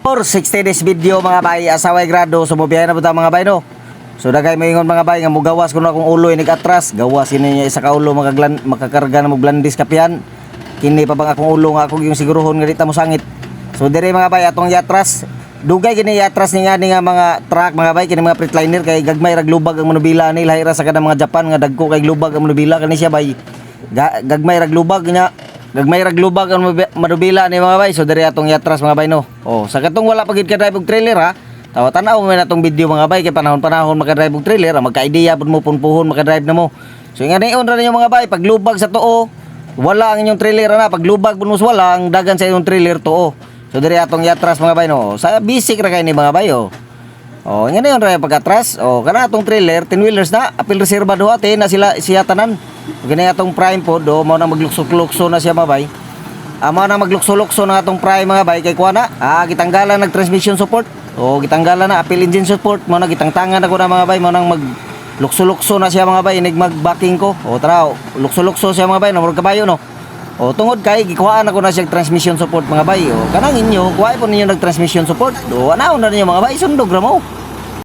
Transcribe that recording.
For 60 days video mga bay, asaway grado, sumubiyahe na po mga bay no. So dagay maingon mga bay nga mugawas kuno akong ulo inig atras, gawas ini niya isa ka ulo makakarga na mo blandis kapian. Kini pa bang akong ulo nga ako yung siguruhon nga dita mo sangit. So dire mga bay atong yatras, dugay kini yatras ni nga mga truck mga bay kini mga Freightliner kay gagmay rag lubag ang manubila ni lahira sa kada mga Japan nga dagko kay lubag ang manubila kani siya bay. Gagmay rag lubag nya. Gagmay raglubag ang manubila ni mga bay. So diri atong yatras mga bay no. Oh, sa katong wala pagid ka drive og trailer ha. Tawa tanaw mo na tong video mga bay kay panahon-panahon maka-drive og trailer, magka-idea pud mo punpuhon maka-drive na mo. So nga niyon ra ninyo mga bay, pag lubag sa tuo, wala ang inyong trailer na. Pag lubag pud mo wala ang dagan sa inyong trailer tuo. So diri atong yatras mga bay no. Sa basic ra kay ni mga bay oh. Oh, nga niyon ra pag-atras. Oh, kana atong trailer 10 wheelers na, apil reserva do ate na siya tanan. Gani atong prime pod do mao na maglukso-lukso na siya mga bay. Amo na maglukso-lukso na atong prime mga bay kay kuha na. Gitanggalan nag transmission support. O gitanggalan na appeal engine support mao na gitangtangan ako na mga bay mao nang maglukso-lukso na siya mga bay inig mag-backing ko. O tara, lukso-lukso siya mga bay no murag kabayo no. O tungod kay gikuhaan ako na siya transmission support mga bay. O kanang inyo kuha po ninyo nag transmission support. O anaon na ninyo mga bay sundog ra mo.